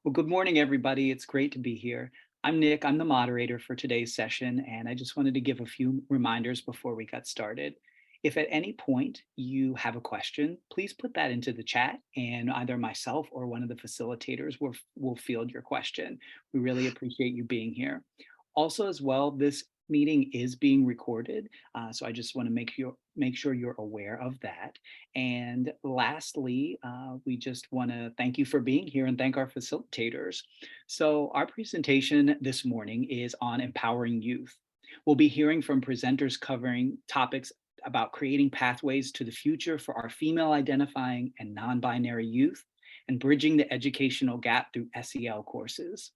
Well, good morning, everybody. It's great to be here. I'm Nick. I'm the moderator for today's session, and I just wanted to give a few reminders before we got started. If at any point you have a question, please put that into the chat, and either myself or one of the facilitators will field your question. We really appreciate you being here. Also, as well, this meeting is being recorded, so I just want to make sure you're aware of that. And lastly, we just want to thank you for being here and thank our facilitators. So our presentation this morning is on empowering youth. We'll be hearing from presenters covering topics about creating pathways to the future for our female identifying and non-binary youth and bridging the educational gap through SEL courses,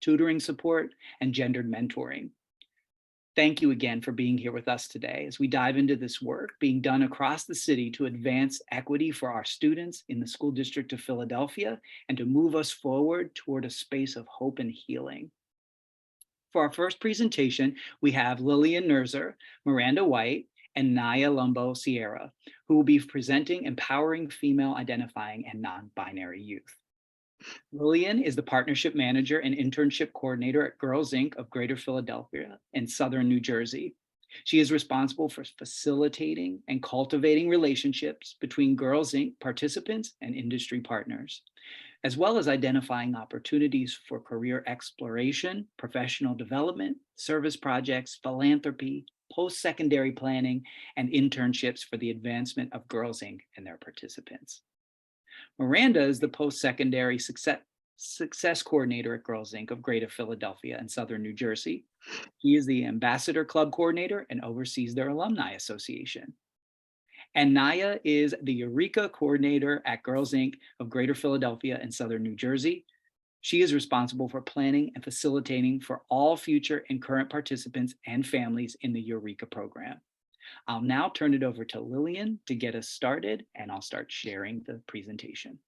tutoring support, and gendered mentoring. Thank you again for being here with us today as we dive into this work being done across the city to advance equity for our students in the School District of Philadelphia and to move us forward toward a space of hope and healing. For our first presentation, we have Lillian Knoerzer, Miranda White, and Niah Lombo-Sierra, who will be presenting Empowering Female Identifying and Non-Binary Youth. Lillian is the Partnership Manager and Internship Coordinator at Girls Inc. of Greater Philadelphia and Southern New Jersey. She is responsible for facilitating and cultivating relationships between Girls Inc. participants and industry partners, as well as identifying opportunities for career exploration, professional development, service projects, philanthropy, post-secondary planning, and internships for the advancement of Girls Inc. and their participants. Miranda is the post-secondary success coordinator at Girls Inc. of Greater Philadelphia and Southern New Jersey. He is the ambassador club coordinator and oversees their alumni association. And Niah is the Eureka coordinator at Girls Inc. of Greater Philadelphia and Southern New Jersey. She is responsible for planning and facilitating for all future and current participants and families in the Eureka program. I'll now turn it over to Lillian to get us started, and I'll start sharing the presentation.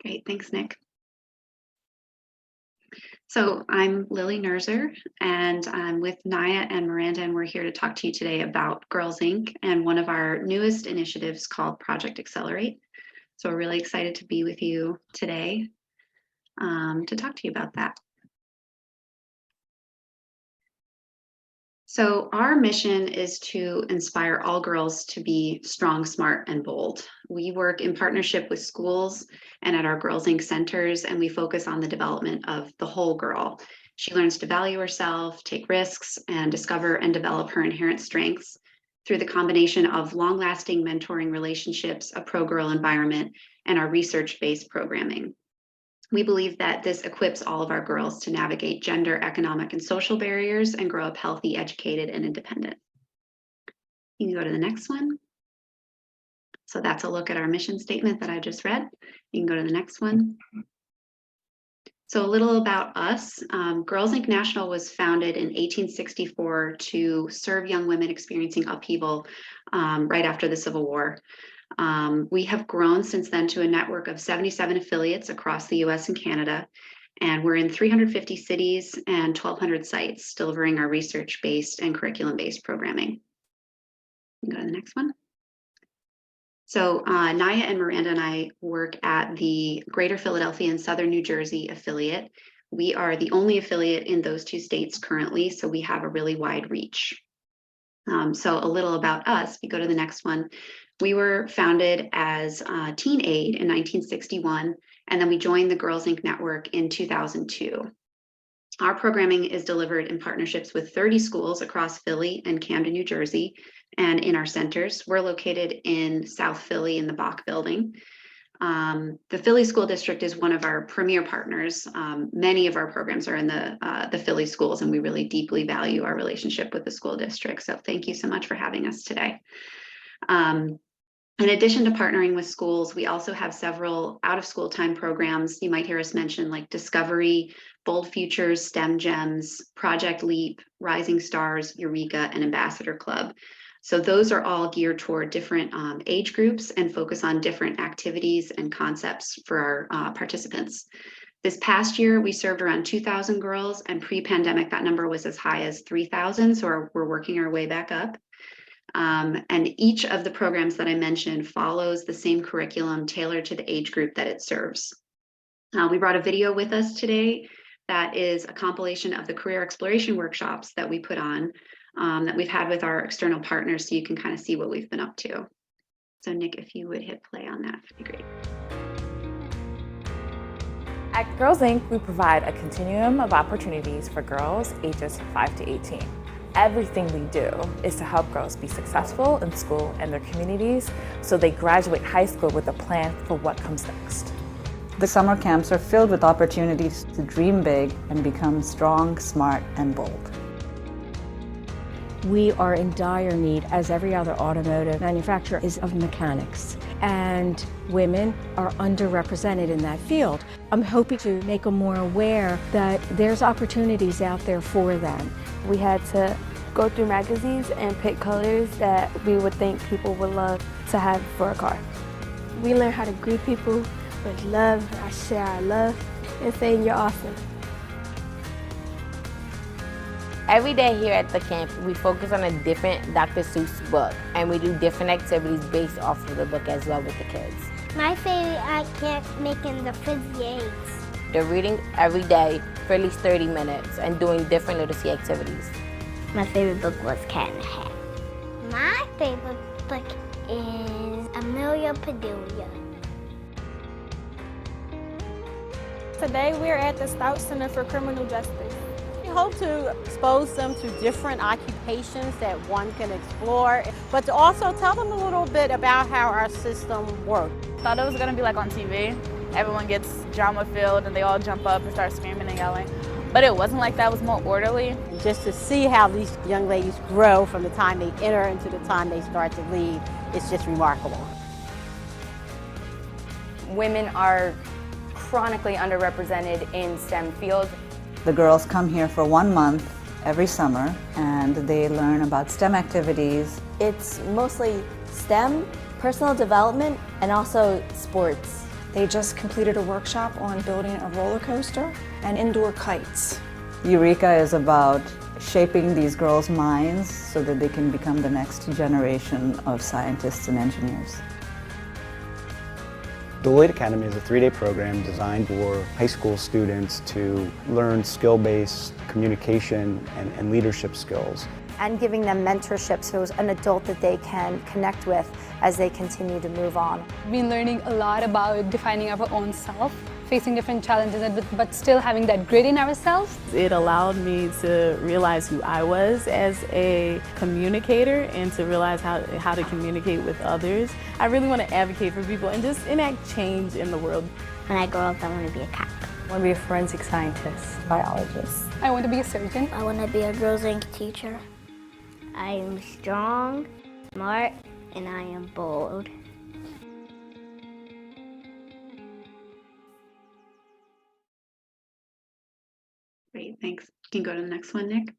Great, thanks, Nick. So I'm Lillian Knoerzer, and I'm with Niah and Miranda, and we're here to talk to you today about Girls Inc. and one of our newest initiatives called Project Accelerate. So we're really excited to be with you today to talk to you about that. So our mission is to inspire all girls to be strong, smart, and bold. We work in partnership with schools and at our Girls Inc. centers, and we focus on the development of the whole girl. She learns to value herself, take risks, and discover and develop her inherent strengths through the combination of long-lasting mentoring relationships, a pro-girl environment, and our research-based programming. We believe that this equips all of our girls to navigate gender, economic, and social barriers and grow up healthy, educated, and independent. You can go to the next one. So that's a look at our mission statement that I just read. You can go to the next one. So a little about us. Girls Inc. National was founded in 1864 to serve young women experiencing upheaval right after the Civil War. We have grown since then to a network of 77 affiliates across the US and Canada, and we're in 350 cities and 1,200 sites, delivering our research-based and curriculum-based programming. Go to the next one. So Niah and Miranda and I work at the Greater Philadelphia and Southern New Jersey affiliate. We are the only affiliate in those two states currently, so we have a really wide reach. So a little about us, if you go to the next one. We were founded as Teen Aid in 1961, and then we joined the Girls Inc. network in 2002. Our programming is delivered in partnerships with 30 schools across Philly and Camden, New Jersey, and in our centers. We're located in South Philly in the Bach building. The Philly School District is one of our premier partners. Many of our programs are in the Philly schools, and we really deeply value our relationship with the school district. So thank you so much for having us today. In addition to partnering with schools, we also have several out-of-school time programs. You might hear us mention like Discovery, Bold Futures, STEM Gems, Project Leap, Rising Stars, Eureka, and Ambassador Club. So those are all geared toward different age groups and focus on different activities and concepts for our participants. This past year, we served around 2,000 girls, and pre-pandemic, that number was as high as 3,000. So we're working our way back up. And each of the programs that I mentioned follows the same curriculum tailored to the age group that it serves. We brought a video with us today that is a compilation of the career exploration workshops that we put on, that we've had with our external partners, so you can kind of see what we've been up to. So Nick, if you would hit play on that, that'd be great. At Girls Inc., we provide a continuum of opportunities for girls ages 5 to 18. Everything we do is to help girls be successful in school and their communities so they graduate high school with a plan for what comes next. The summer camps are filled with opportunities to dream big and become strong, smart, and bold. We are in dire need, as every other automotive manufacturer is, of mechanics. And women are underrepresented in that field. I'm hoping to make them more aware that there's opportunities out there for them. We had to go through magazines and pick colors that we would think people would love to have for a car. We learned how to greet people with love. I share our love and saying you're awesome. Every day here at the camp, we focus on a different Dr. Seuss book, and we do different activities based off of the book as well with the kids. My favorite I can't make in the fizzy eggs. They're reading every day for at least 30 minutes and doing different literacy activities. My favorite book was Cat in the Hat. My favorite book is Amelia Bedelia. Today we're at the Stout Center for Criminal Justice. We hope to expose them to different occupations that one can explore, but to also tell them a little bit about how our system works. Thought it was going to be like on TV. Everyone gets drama-filled and they all jump up and start screaming and yelling. But it wasn't like that. It was more orderly. Just to see how these young ladies grow from the time they enter into the time they start to leave, it's just remarkable. Women are chronically underrepresented in STEM fields. The girls come here for 1 month every summer and they learn about STEM activities. It's mostly STEM, personal development, and also sports. They just completed a workshop on building a roller coaster and indoor kites. Eureka is about shaping these girls' minds so that they can become the next generation of scientists and engineers. The Deloitte Academy is a 3-day program designed for high school students to learn skill-based communication and leadership skills. And giving them mentorship, so it's an adult that they can connect with as they continue to move on. We've been learning a lot about defining our own self, facing different challenges, but still having that grit in ourselves. It allowed me to realize who I was as a communicator and to realize how to communicate with others. I really want to advocate for people and just enact change in the world. When I grow up, I want to be a cop. I want to be a forensic scientist, biologist. I want to be a surgeon. I want to be a Girls Inc. teacher. I am strong, smart, and I am bold. Great, thanks. You can go to the next one, Nick.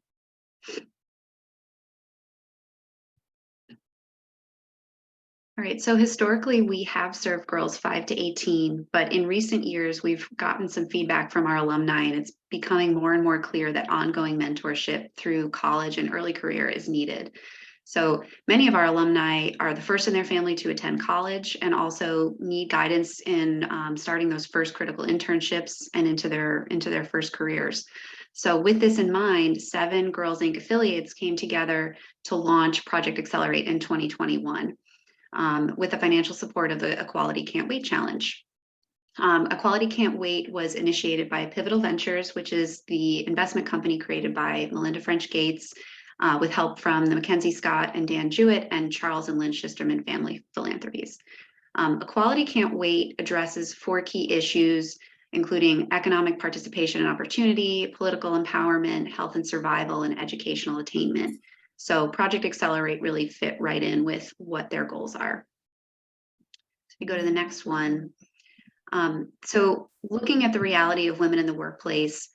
All right, so historically we have served girls 5 to 18, but in recent years we've gotten some feedback from our alumni, and it's becoming more and more clear that ongoing mentorship through college and early career is needed. So many of our alumni are the first in their family to attend college and also need guidance in starting those first critical internships and into their first careers. So with this in mind, 7 Girls Inc. affiliates came together to launch Project Accelerate in 2021 with the financial support of the Equality Can't Wait Challenge. Equality Can't Wait was initiated by Pivotal Ventures, which is the investment company created by Melinda French Gates, with help from the Mackenzie Scott and Dan Jewett and Charles and Lynn Schisterman Family Philanthropies. Equality Can't Wait addresses 4 key issues, including economic participation and opportunity, political empowerment, health and survival, and educational attainment. So Project Accelerate really fit right in with what their goals are. So we go to the next one. So looking at the reality of women in the workplace,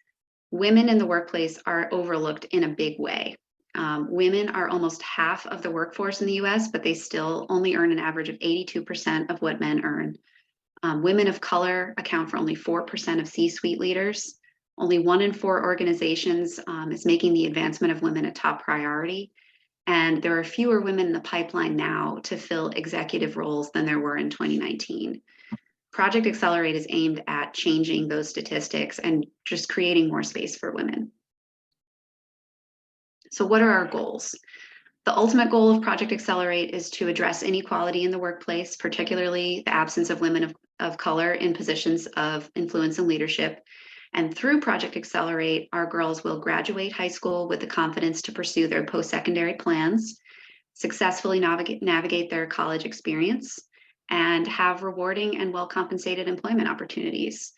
women in the workplace are overlooked in a big way. Women are almost half of the workforce in the US, but they still only earn an average of 82% of what men earn. Women of color account for only 4% of C-suite leaders. Only 1 in 4 organizations is making the advancement of women a top priority. And there are fewer women in the pipeline now to fill executive roles than there were in 2019. Project Accelerate is aimed at changing those statistics and just creating more space for women. So what are our goals? The ultimate goal of Project Accelerate is to address inequality in the workplace, particularly the absence of women of color in positions of influence and leadership. And through Project Accelerate, our girls will graduate high school with the confidence to pursue their post-secondary plans, successfully navigate their college experience, and have rewarding and well-compensated employment opportunities.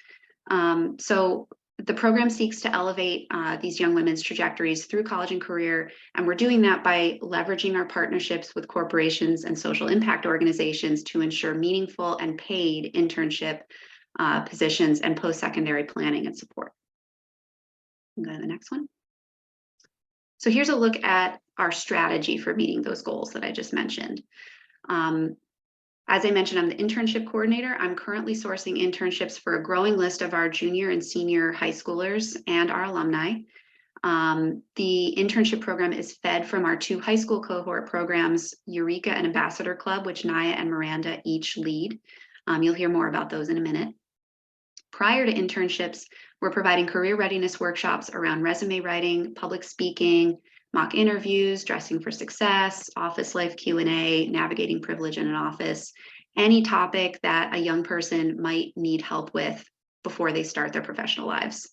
So the program seeks to elevate these young women's trajectories through college and career, and we're doing that by leveraging our partnerships with corporations and social impact organizations to ensure meaningful and paid internship positions and post-secondary planning and support. Go to the next one. So here's a look at our strategy for meeting those goals that I just mentioned. As I mentioned, I'm the internship coordinator. I'm currently sourcing internships for a growing list of our junior and senior high schoolers and our alumni. The internship program is fed from our 2 high school cohort programs, Eureka and Ambassador Club, which Niah and Miranda each lead. You'll hear more about those in a minute. Prior to internships, we're providing career readiness workshops around resume writing, public speaking, mock interviews, dressing for success, office life Q&A, navigating privilege in an office, any topic that a young person might need help with before they start their professional lives.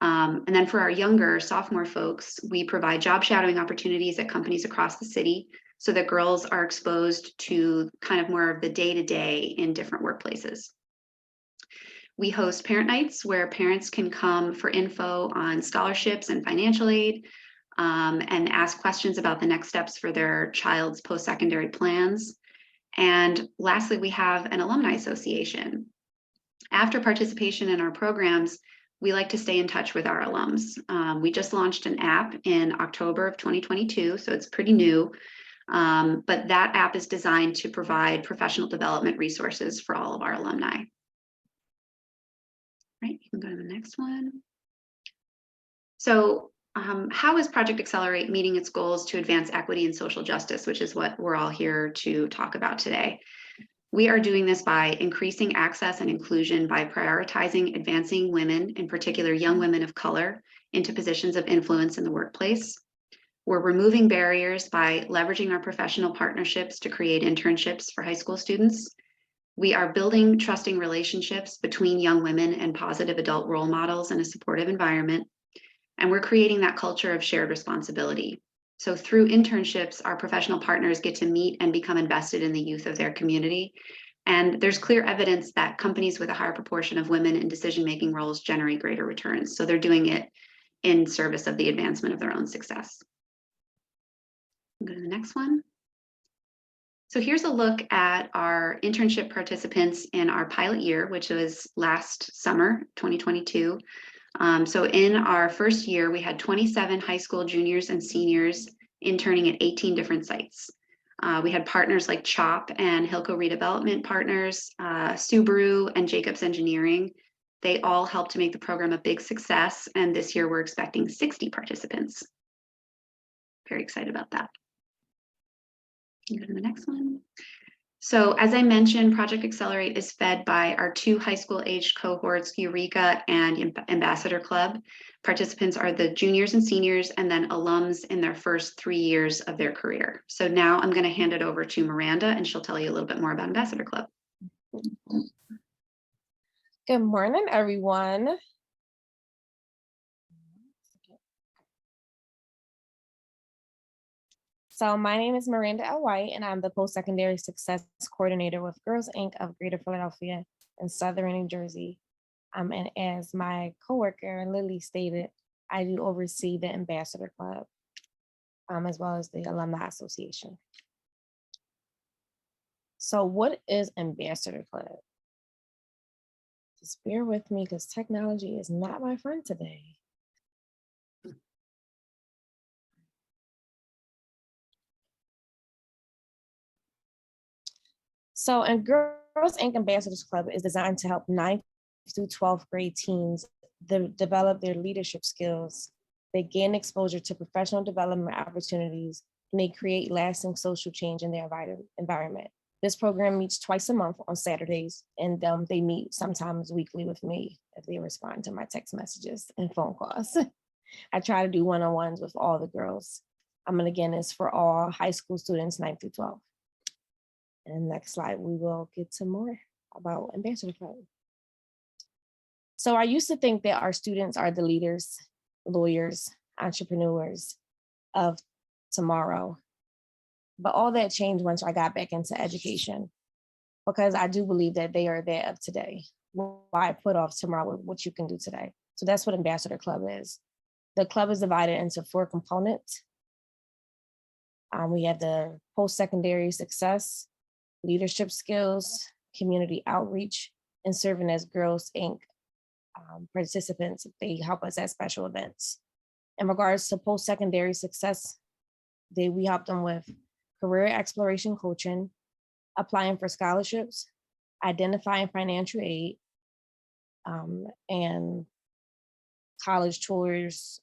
And then for our younger sophomore folks, we provide job shadowing opportunities at companies across the city so that girls are exposed to kind of more of the day-to-day in different workplaces. We host parent nights where parents can come for info on scholarships and financial aid, and ask questions about the next steps for their child's post-secondary plans. And lastly, we have an alumni association. After participation in our programs, we like to stay in touch with our alums. We just launched an app in October of 2022, so it's pretty new. But that app is designed to provide professional development resources for all of our alumni. Right, you can go to the next one. So how is Project Accelerate meeting its goals to advance equity and social justice, which is what we're all here to talk about today? We are doing this by increasing access and inclusion by prioritizing advancing women, in particular young women of color, into positions of influence in the workplace. We're removing barriers by leveraging our professional partnerships to create internships for high school students. We are building trusting relationships between young women and positive adult role models in a supportive environment. And we're creating that culture of shared responsibility. So through internships, our professional partners get to meet and become invested in the youth of their community. And there's clear evidence that companies with a higher proportion of women in decision-making roles generate greater returns. So they're doing it in service of the advancement of their own success. Go to the next one. So here's a look at our internship participants in our pilot year, which was last summer, 2022. So in our first year, we had 27 high school juniors and seniors interning at 18 different sites. We had partners like CHOP and Hilco Redevelopment Partners, Subaru and Jacobs Engineering. They all helped to make the program a big success. And this year we're expecting 60 participants. Very excited about that. You go to the next one. So as I mentioned, Project Accelerate is fed by our 2 high school age cohorts, Eureka and Ambassador Club. Participants are the juniors and seniors, and then alums in their first 3 years of their career. So now I'm going to hand it over to Miranda, and she'll tell you a little bit more about Ambassador Club. Good morning, everyone. So my name is Miranda White, and I'm the Post-Secondary Success Coordinator with Girls Inc. of Greater Philadelphia and Southern New Jersey. And as my coworker Lily stated, I do oversee the Ambassador Club, as well as the Alumni Association. So what is Ambassador Club? Just bear with me because technology is not my friend today. So, and Girls Inc. Ambassadors Club is designed to help 9th through 12th grade teens develop their leadership skills. They gain exposure to professional development opportunities and they create lasting social change in their environment. This program meets twice a month on Saturdays, and they meet sometimes weekly with me if they respond to my text messages and phone calls. I try to do one-on-ones with all the girls. And again, it's for all high school students, 9th through 12th. And next slide, we will get to more about Ambassador Club. So I used to think that our students are the leaders, lawyers, entrepreneurs of tomorrow. But all that changed once I got back into education, because I do believe that they are that of today. Why put off tomorrow what you can do today? So that's what Ambassador Club is. The club is divided into 4 components. We have the post-secondary success, leadership skills, community outreach, and serving as Girls Inc. Participants. They help us at special events. In regards to post-secondary success, we help them with career exploration coaching, applying for scholarships, identifying financial aid, and college tours,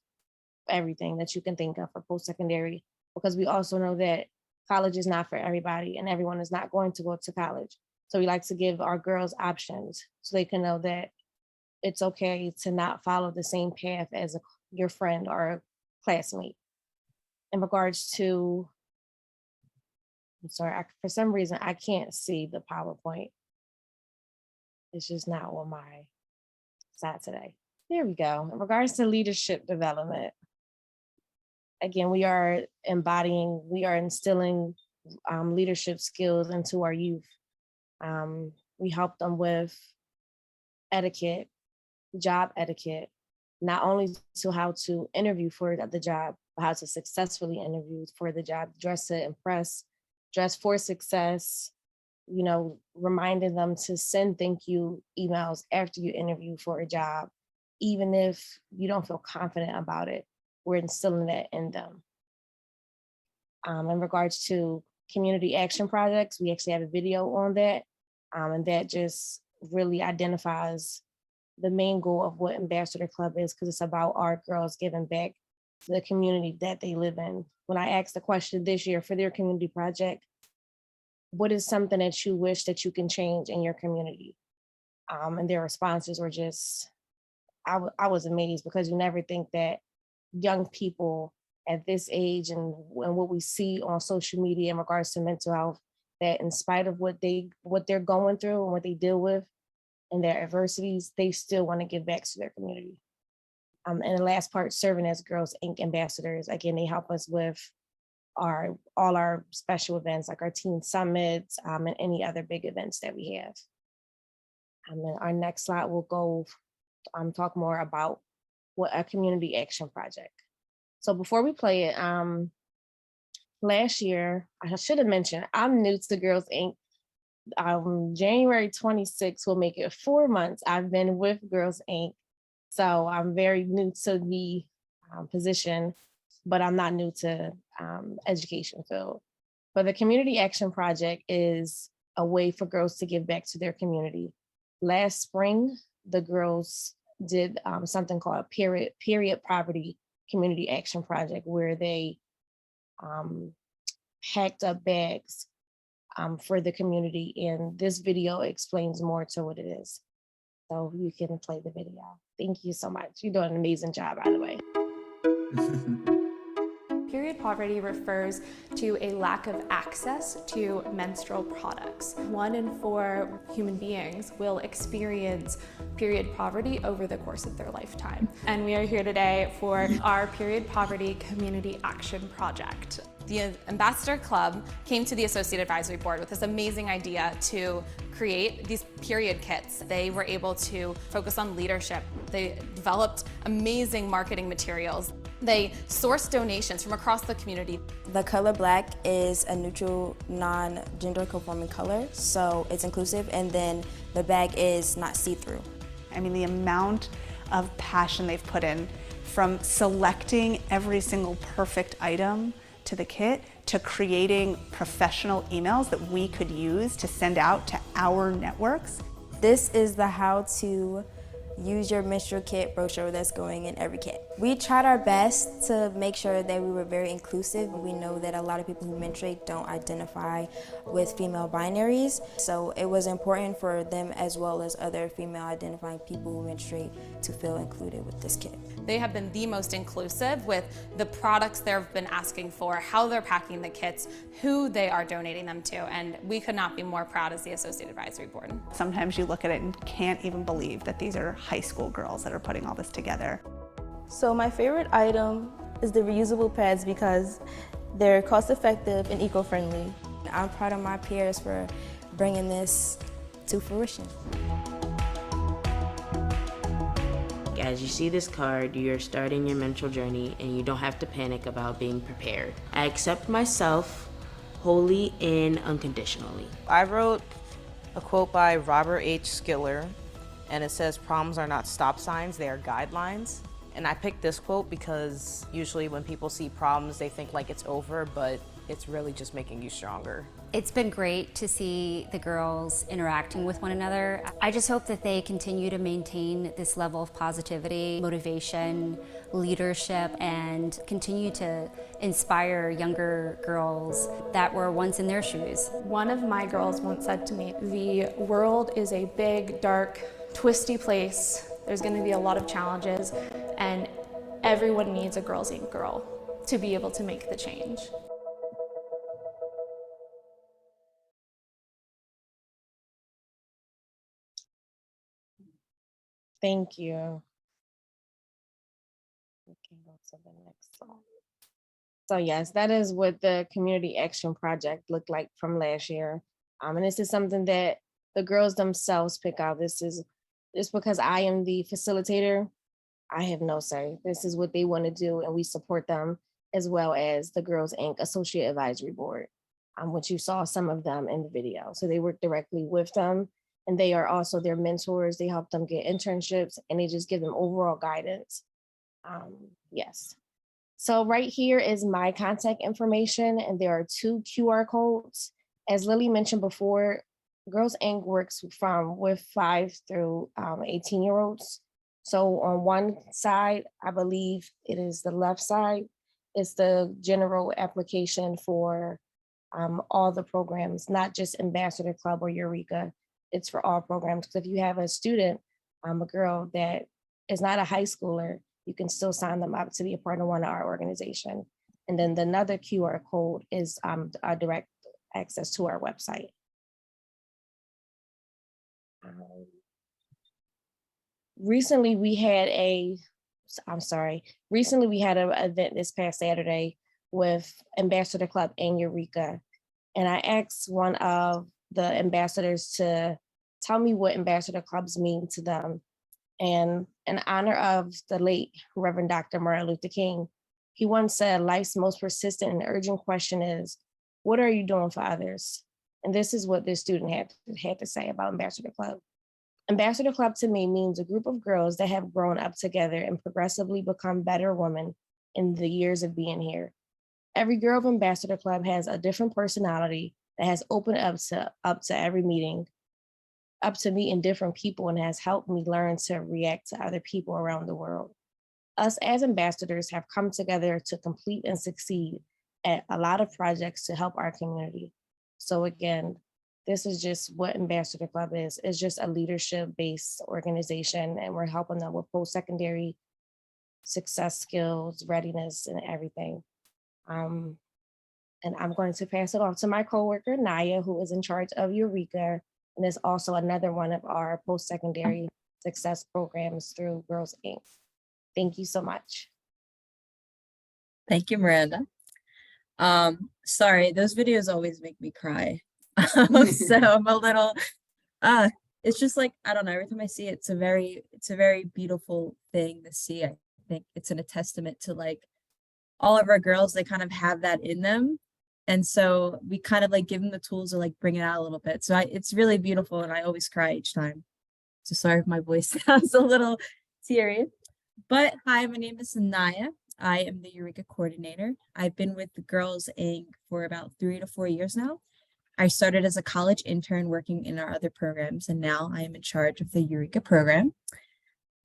everything that you can think of for post-secondary, because we also know that college is not for everybody and everyone is not going to go to college. So we like to give our girls options so they can know that it's okay to not follow the same path as your friend or a classmate. In regards to, I'm sorry, for some reason, I can't see the PowerPoint. It's just not on my side today. There we go. In regards to leadership development, again, we are instilling leadership skills into our youth. We help them with etiquette, job etiquette, not only to how to interview for the job, but how to successfully interview for the job, dress to impress, dress for success, reminding them to send thank you emails after you interview for a job, even if you don't feel confident about it. We're instilling that in them. In regards to community action projects, we actually have a video on that, and that just really identifies the main goal of what Ambassador Club is, because it's about our girls giving back to the community that they live in. When I asked the question this year for their community project, what is something that you wish that you can change in your community? And their responses were just, I was amazed, because you never think that young people at this age and what we see on social media in regards to mental health, that in spite of what they're going through and what they deal with and their adversities, they still want to give back to their community. And the last part, serving as Girls Inc. ambassadors. Again, they help us with all our special events, like our teen summits and any other big events that we have. And then our next slide will go talk more about what a community action project. So before we play it, last year, I should have mentioned, I'm new to Girls Inc. January 26th will make it 4 months I've been with Girls Inc. So I'm very new to the position, but I'm not new to education field. But the Community Action Project is a way for girls to give back to their community. Last spring, the girls did something called a period poverty community action project, where they packed up bags for the community. And this video explains more to what it is. So you can play the video. Thank you so much. You're doing an amazing job, by the way. Period poverty refers to a lack of access to menstrual products. 1 in 4 human beings will experience period poverty over the course of their lifetime. And we are here today for our Period Poverty Community Action Project. The Ambassador Club came to the Associate Advisory Board with this amazing idea to create these period kits. They were able to focus on leadership. They developed amazing marketing materials. They sourced donations from across the community. The color black is a neutral, non-gender conforming color, so it's inclusive, and then the bag is not see-through. I mean, the amount of passion they've put in, from selecting every single perfect item to the kit, to creating professional emails that we could use to send out to our networks. This is the how to use your menstrual kit brochure that's going in every kit. We tried our best to make sure that we were very inclusive. We know that a lot of people who menstruate don't identify with female binaries, so it was important for them as well as other female identifying people who menstruate to feel included with this kit. They have been the most inclusive with the products they've been asking for, how they're packing the kits, who they are donating them to, and we could not be more proud as the Associate Advisory Board. Sometimes you look at it and can't even believe that these are high school girls that are putting all this together. So my favorite item is the reusable pads because they're cost-effective and eco-friendly. I'm proud of my peers for bringing this to fruition. As you see this card, you're starting your menstrual journey and you don't have to panic about being prepared. I accept myself wholly and unconditionally. I wrote a quote by Robert H. Skiller, and it says, "Problems are not stop signs, they are guidelines." And I picked this quote because usually when people see problems, they think like it's over, but it's really just making you stronger. It's been great to see the girls interacting with one another. I just hope that they continue to maintain this level of positivity, motivation, leadership, and continue to inspire younger girls that were once in their shoes. One of my girls once said to me, "The world is a big, dark, twisty place. There's going to be a lot of challenges, and everyone needs a Girls Inc. girl to be able to make the change." Thank you. We can go to the next slide. So yes, that is what the Community Action Project looked like from last year. And this is something that the girls themselves pick out. This is just because I am the facilitator, I have no say. This is what they want to do, and we support them, as well as the Girls Inc. Associate Advisory Board, which you saw some of them in the video. So they work directly with them, and they are also their mentors. They help them get internships, and they just give them overall guidance. Yes. So right here is my contact information, and there are 2 QR codes. As Lily mentioned before, Girls Inc. works with 5 through 18-year-olds. So on one side, I believe it is the left side, it's the general application for all the programs, not just Ambassador Club or Eureka. It's for all programs. Because if you have a student, a girl that is not a high schooler, you can still sign them up to be a part of one of our organization. And then another QR code is a direct access to our website. Recently we had an event this past Saturday with Ambassador Club and Eureka. And I asked one of the ambassadors to tell me what ambassador clubs mean to them. And in honor of the late Reverend Dr. Martin Luther King, he once said, "Life's most persistent and urgent question is, what are you doing for others?" And this is what this student had to say about Ambassador Club. Ambassador Club to me means a group of girls that have grown up together and progressively become better women in the years of being here. Every girl of Ambassador Club has a different personality that has opened up to every meeting, up to meeting different people, and has helped me learn to react to other people around the world. Us as ambassadors have come together to complete and succeed at a lot of projects to help our community. So again, this is just what Ambassador Club is. It's just a leadership-based organization, and we're helping them with post-secondary success skills, readiness, and everything. And I'm going to pass it off to my coworker, Niah, who is in charge of Eureka, and is also another one of our post-secondary success programs through Girls Inc. Thank you so much. Thank you, Miranda. Sorry, those videos always make me cry. So I'm a little, it's just like, I don't know, every time I see it, it's a very beautiful thing to see. I think it's a testament to like all of our girls, they kind of have that in them. And so we kind of like give them the tools to like bring it out a little bit. So it's really beautiful, and I always cry each time. So sorry if my voice sounds a little teary. But hi, my name is Niah. I am the Eureka coordinator. I've been with the Girls Inc. for about 3 to 4 years now. I started as a college intern working in our other programs, and now I am in charge of the Eureka program.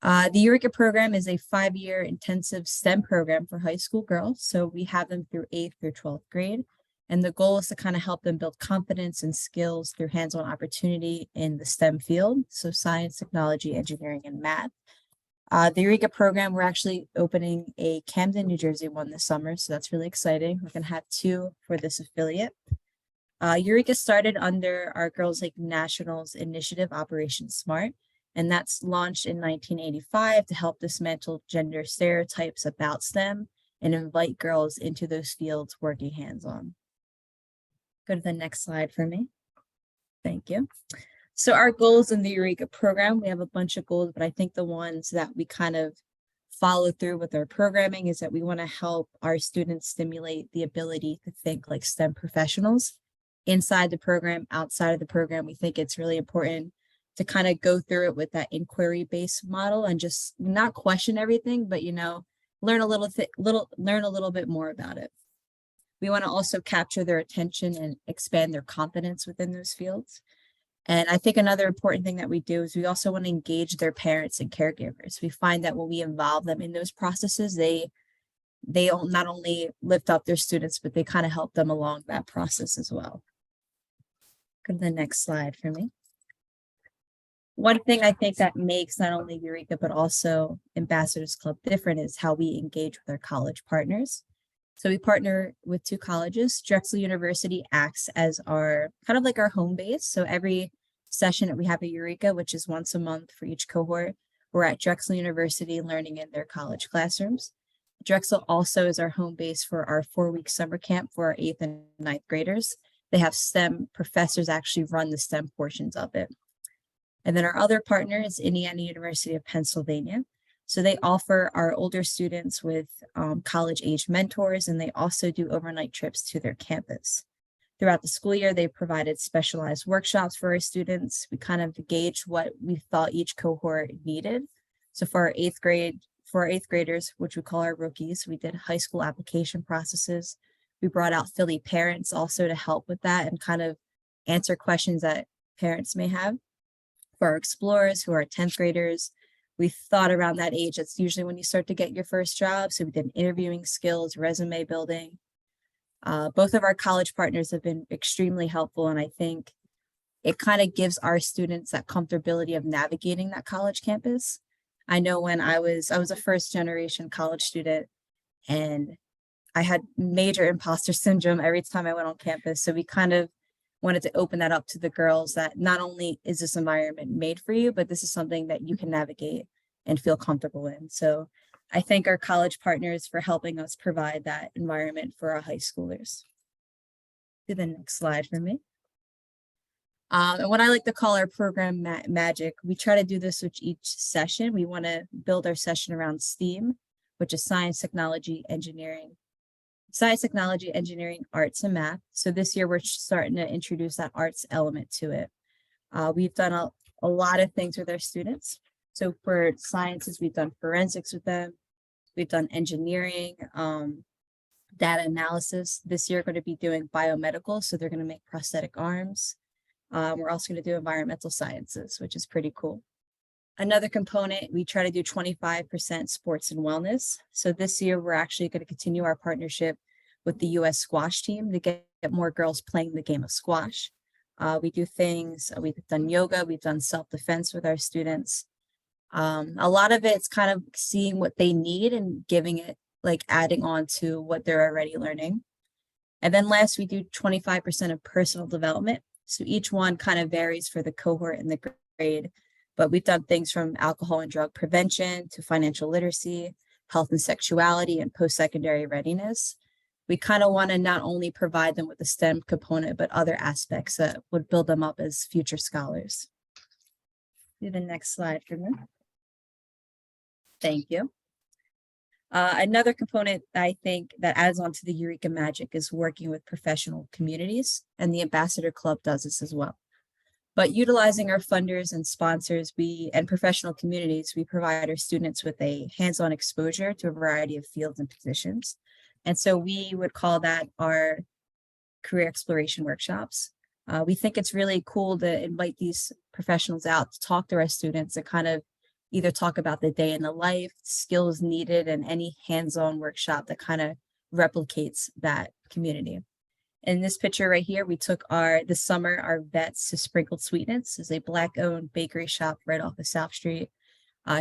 The Eureka program is a 5-year intensive STEM program for high school girls. So we have them through 8th through 12th grade. And the goal is to kind of help them build confidence and skills through hands-on opportunity in the STEM field. So science, technology, engineering, and math. The Eureka program, we're actually opening a Camden, New Jersey one this summer. So that's really exciting. We're going to have 2 for this affiliate. Eureka started under our Girls Inc. Nationals initiative, Operation SMART. And that's launched in 1985 to help dismantle gender stereotypes about STEM and invite girls into those fields working hands-on. Go to the next slide for me. Thank you. So our goals in the Eureka program, we have a bunch of goals, but I think the ones that we kind of follow through with our programming is that we want to help our students stimulate the ability to think like STEM professionals inside the program, outside of the program. We think it's really important to kind of go through it with that inquiry-based model and just not question everything, but, you know, learn a little bit more about it. We want to also capture their attention and expand their confidence within those fields. And I think another important thing that we do is we also want to engage their parents and caregivers. We find that when we involve them in those processes, they not only lift up their students, but they kind of help them along that process as well. Go to the next slide for me. One thing I think that makes not only Eureka, but also Ambassadors Club different is how we engage with our college partners. So we partner with 2 colleges. Drexel University acts as our kind of like our home base. So every session that we have at Eureka, which is once a month for each cohort, we're at Drexel University learning in their college classrooms. Drexel also is our home base for our 4-week summer camp for our 8th and 9th graders. They have STEM professors actually run the STEM portions of it. And then our other partner is Indiana University of Pennsylvania. So they offer our older students with college-age mentors, and they also do overnight trips to their campus. Throughout the school year, they provided specialized workshops for our students. We kind of gauged what we thought each cohort needed. So for our 8th graders, which we call our rookies, we did high school application processes. We brought out Philly parents also to help with that and kind of answer questions that parents may have. For our explorers, who are 10th graders, we thought around that age, that's usually when you start to get your first job. So we did interviewing skills, resume building. Both of our college partners have been extremely helpful. And I think it kind of gives our students that comfortability of navigating that college campus. I know when I was a 1st-generation college student, and I had major imposter syndrome every time I went on campus. So we kind of wanted to open that up to the girls that not only is this environment made for you, but this is something that you can navigate and feel comfortable in. So I thank our college partners for helping us provide that environment for our high schoolers. To the next slide for me. And what I like to call our program magic, we try to do this with each session. We want to build our session around STEAM, which is science, technology, engineering, arts, and math. So this year we're starting to introduce that arts element to it. We've done a lot of things with our students. So for sciences, we've done forensics with them. We've done engineering, data analysis. This year, we're going to be doing biomedical. So they're going to make prosthetic arms. We're also going to do environmental sciences, which is pretty cool. Another component, we try to do 25% sports and wellness. So this year, we're actually going to continue our partnership with the U.S. squash team to get more girls playing the game of squash. We do things, we've done yoga, we've done self-defense with our students. A lot of it's kind of seeing what they need and giving it, like adding on to what they're already learning. And then last, we do 25% of personal development. So each one kind of varies for the cohort and the grade, but we've done things from alcohol and drug prevention to financial literacy, health and sexuality, and post-secondary readiness. We kind of want to not only provide them with the STEM component, but other aspects that would build them up as future scholars. Do the next slide for me. Thank you. Another component I think that adds on to the Eureka magic is working with professional communities, and the Ambassador Club does this as well. But utilizing our funders and sponsors and professional communities, we provide our students with a hands-on exposure to a variety of fields and positions. And so we would call that our career exploration workshops. We think it's really cool to invite these professionals out to talk to our students and kind of either talk about the day in the life, skills needed, and any hands-on workshop that kind of replicates that community. In this picture right here, we took this summer, our vets to Sprinkled Sweetness. This is a Black-owned bakery shop right off of South Street.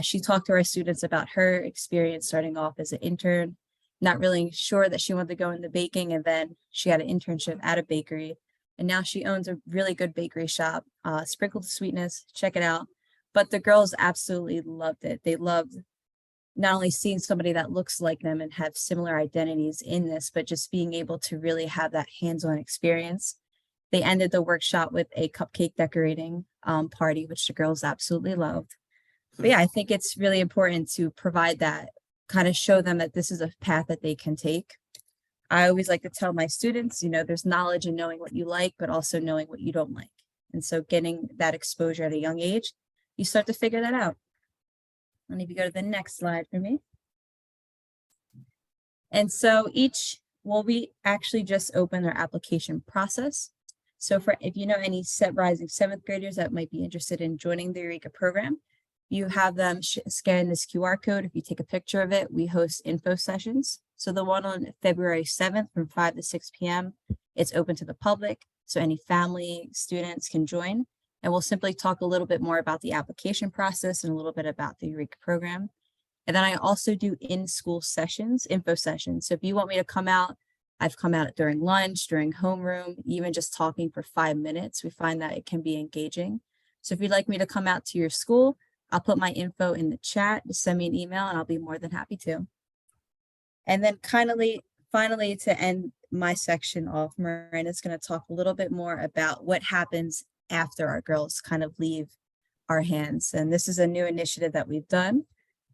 She talked to our students about her experience starting off as an intern, not really sure that she wanted to go into baking, and then she had an internship at a bakery, and now she owns a really good bakery shop, Sprinkled Sweetness. Check it out. But the girls absolutely loved it. They loved not only seeing somebody that looks like them and have similar identities in this, but just being able to really have that hands-on experience. They ended the workshop with a cupcake decorating party, which the girls absolutely loved. But yeah, I think it's really important to provide that, kind of show them that this is a path that they can take. I always like to tell my students, there's knowledge in knowing what you like, but also knowing what you don't like. And so getting that exposure at a young age, you start to figure that out. And if you go to the next slide for me. And so we actually just opened our application process. So if you know any rising 7th graders that might be interested in joining the Eureka program, you have them scan this QR code. If you take a picture of it, we host info sessions. So the one on February 7th from 5 to 6 p.m., it's open to the public. So any family, students can join. And we'll simply talk a little bit more about the application process and a little bit about the Eureka program. And then I also do in-school sessions, info sessions. So if you want me to come out, I've come out during lunch, during homeroom, even just talking for 5 minutes. We find that it can be engaging. So if you'd like me to come out to your school, I'll put my info in the chat. Just send me an email and I'll be more than happy to. And then finally, to end my section off, Miranda's going to talk a little bit more about what happens after our girls kind of leave our hands. And this is a new initiative that we've done.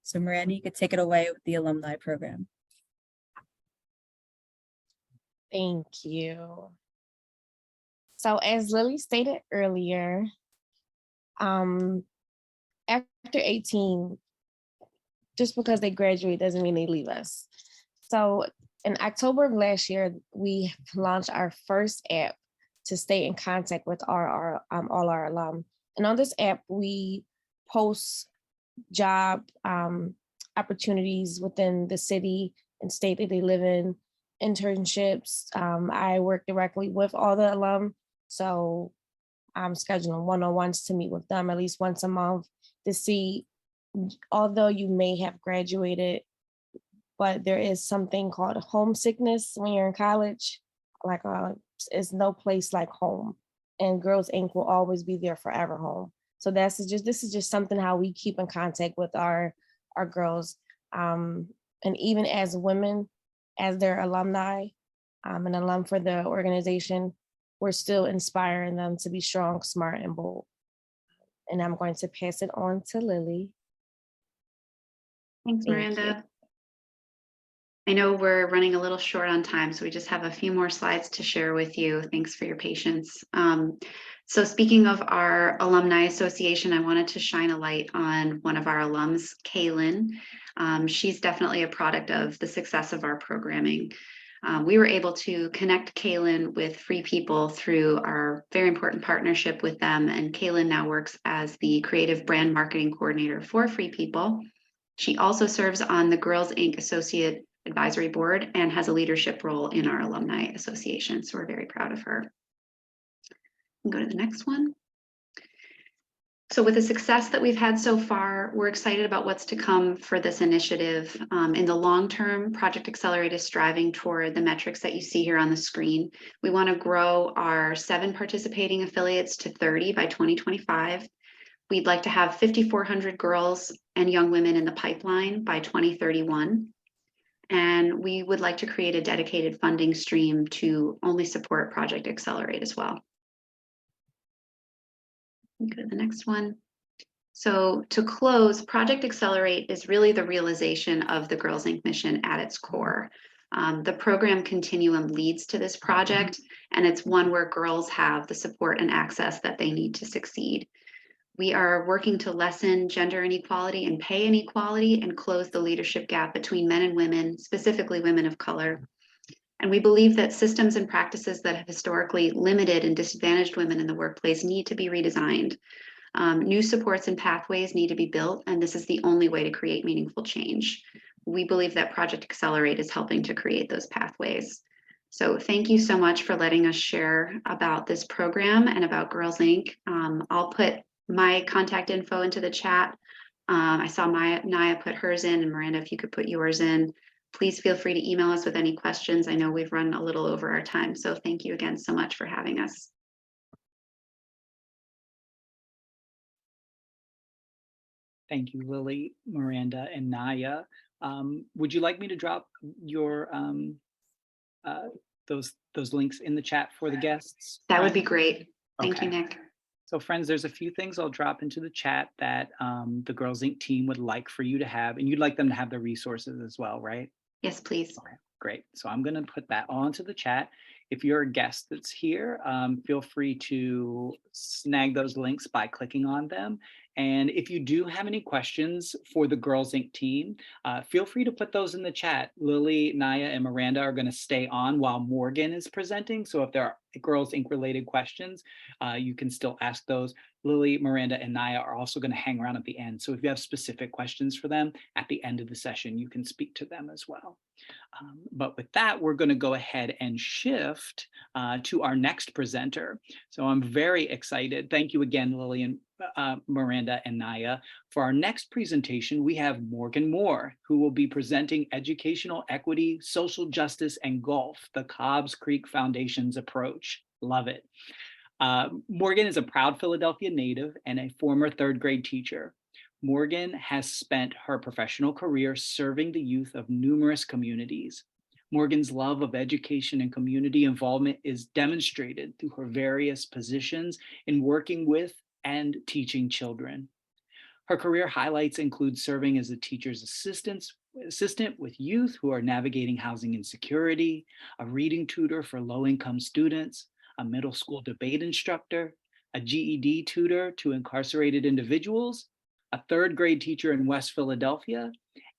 So Miranda, you could take it away with the alumni program. Thank you. So as Lily stated earlier, after 18, just because they graduate doesn't mean they leave us. So in October of last year, we launched our first app to stay in contact with all our alum. And on this app, we post job opportunities within the city and state that they live in, internships. I work directly with all the alum, so I'm scheduling one-on-ones to meet with them at least once a month to see, although you may have graduated, but there is something called homesickness when you're in college. Like it's no place like home, and Girls Inc. will always be there forever home. So this is just something how we keep in contact with our girls, and even as women, as their alumni, an alum for the organization, we're still inspiring them to be strong, smart, and bold. And I'm going to pass it on to Lily. Thanks, Miranda. I know we're running a little short on time, so we just have a few more slides to share with you. Thanks for your patience. So speaking of our Alumni Association, I wanted to shine a light on one of our alums, Kaylin. She's definitely a product of the success of our programming. We were able to connect Kaylin with Free People through our very important partnership with them, and Kaylin now works as the creative brand marketing coordinator for Free People. She also serves on the Girls Inc. Associate Advisory Board and has a leadership role in our Alumni Association, so we're very proud of her. Go to the next one. So with the success that we've had so far, we're excited about what's to come for this initiative. In the long term, Project Accelerate is striving toward the metrics that you see here on the screen. We want to grow our 7 participating affiliates to 30 by 2025. We'd like to have 5,400 girls and young women in the pipeline by 2031. And we would like to create a dedicated funding stream to only support Project Accelerate as well. Go to the next one. So to close, Project Accelerate is really the realization of the Girls Inc. mission at its core. The program continuum leads to this project, and it's one where girls have the support and access that they need to succeed. We are working to lessen gender inequality and pay inequality and close the leadership gap between men and women, specifically women of color. And we believe that systems and practices that have historically limited and disadvantaged women in the workplace need to be redesigned. New supports and pathways need to be built, and this is the only way to create meaningful change. We believe that Project Accelerate is helping to create those pathways. So thank you so much for letting us share about this program and about Girls Inc. I'll put my contact info into the chat. I saw Niah put hers in, and Miranda, if you could put yours in. Please feel free to email us with any questions. I know we've run a little over our time, so thank you again so much for having us. Thank you, Lily, Miranda, and Niah. Would you like me to drop your those links in the chat for the guests? That would be great. Thank you, Nick. So friends, there's a few things I'll drop into the chat that the Girls Inc. team would like for you to have, and you'd like them to have the resources as well, right? Yes, please. Okay, great. So I'm going to put that all into the chat. If you're a guest that's here, feel free to snag those links by clicking on them. And if you do have any questions for the Girls Inc. team, feel free to put those in the chat. Lily, Niah, and Miranda are going to stay on while Morgan is presenting. So if there are Girls Inc. related questions, you can still ask those. Lily, Miranda, and Niah are also going to hang around at the end. So if you have specific questions for them at the end of the session, you can speak to them as well. But with that, we're going to go ahead and shift to our next presenter. So I'm very excited. Thank you again, Lillian, Miranda, and Niah. For our next presentation, we have Morgan Moore, who will be presenting Educational Equity, Social Justice, and Golf, the Cobbs Creek Foundation's approach. Love it. Morgan is a proud Philadelphia native and a former third grade teacher. Morgan has spent her professional career serving the youth of numerous communities. Morgan's love of education and community involvement is demonstrated through her various positions in working with and teaching children. Her career highlights include serving as a teacher's assistant with youth who are navigating housing insecurity, a reading tutor for low-income students, a middle school debate instructor, a GED tutor to incarcerated individuals, a third grade teacher in West Philadelphia,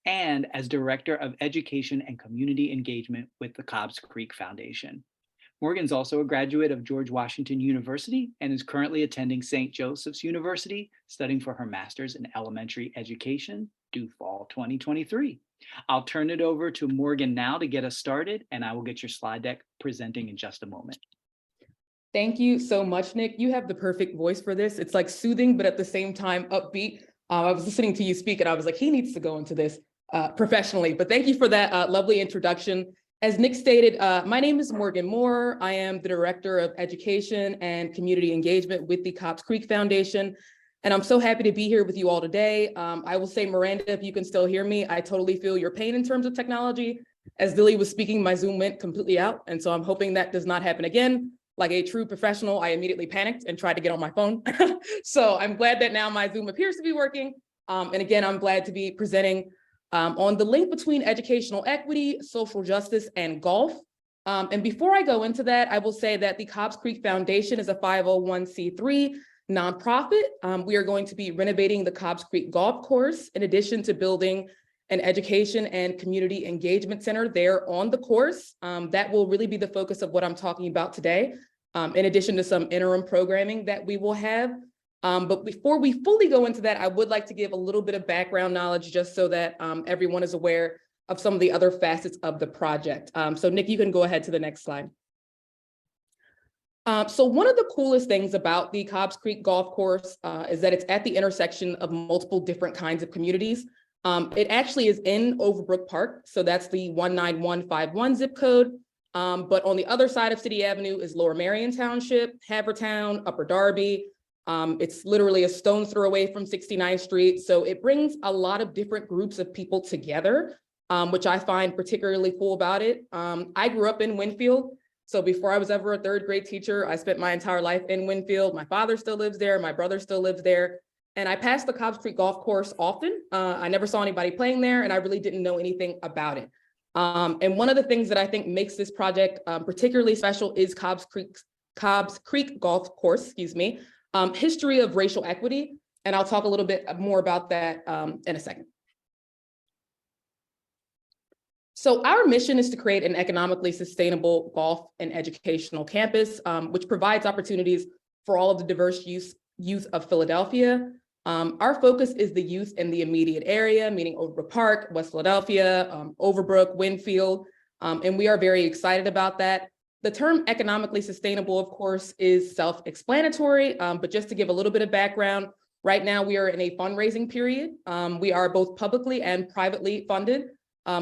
and as Director of Education and Community Engagement with the Cobbs Creek Foundation. Morgan's also a graduate of George Washington University and is currently attending St. Joseph's University, studying for her master's in elementary education, due fall 2023. I'll turn it over to Morgan now to get us started, and I will get your slide deck presenting in just a moment. Thank you so much, Nick. You have the perfect voice for this. It's like soothing, but at the same time upbeat. I was listening to you speak and I was like, he needs to go into this professionally, but thank you for that lovely introduction. As Nick stated, my name is Morgan Moore. I am the Director of Education and Community Engagement with the Cobbs Creek Foundation. And I'm so happy to be here with you all today. I will say, Miranda, if you can still hear me, I totally feel your pain in terms of technology. As Lily was speaking, my Zoom went completely out. And so I'm hoping that does not happen again. Like a true professional, I immediately panicked and tried to get on my phone. So I'm glad that now my Zoom appears to be working. And again, I'm glad to be presenting on the link between educational equity, social justice, and golf. And before I go into that, I will say that the Cobbs Creek Foundation is a 501c3 nonprofit. We are going to be renovating the Cobbs Creek Golf Course, in addition to building an education and community engagement center there on the course. That will really be the focus of what I'm talking about today, in addition to some interim programming that we will have. But before we fully go into that, I would like to give a little bit of background knowledge just so that everyone is aware of some of the other facets of the project. So Nick, you can go ahead to the next slide. So one of the coolest things about the Cobbs Creek Golf Course is that it's at the intersection of multiple different kinds of communities. It actually is in Overbrook Park, so that's the 19151 zip code. But on the other side of City Avenue is Lower Marion Township, Havertown, Upper Darby. It's literally a stone's throw away from 69th Street. So it brings a lot of different groups of people together, which I find particularly cool about it. I grew up in Winfield. So before I was ever a third grade teacher, I spent my entire life in Winfield. My father still lives there. My brother still lives there. And I passed the Cobbs Creek Golf Course often. I never saw anybody playing there, and I really didn't know anything about it. And one of the things that I think makes this project particularly special is Cobbs Creek Golf Course, history of racial equity. And I'll talk a little bit more about that in a second. So our mission is to create an economically sustainable golf and educational campus, which provides opportunities for all of the diverse youth youth of Philadelphia. Our focus is the youth in the immediate area, meaning Overbrook Park, West Philadelphia, Overbrook, Winfield, and we are very excited about that. The term economically sustainable, of course, is self-explanatory, but just to give a little bit of background, right now we are in a fundraising period. We are both publicly and privately funded.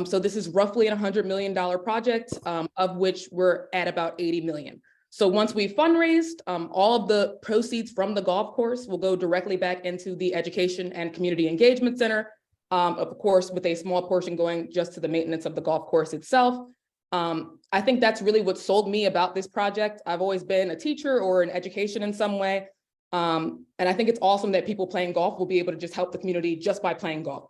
So this is roughly a $100 million project, of which we're at about 80 million. So once we've fundraised, all of the proceeds from the golf course will go directly back into the Education and Community Engagement Center, of course, with a small portion going just to the maintenance of the golf course itself. I think that's really what sold me about this project. I've always been a teacher or in education in some way. And I think it's awesome that people playing golf will be able to just help the community just by playing golf.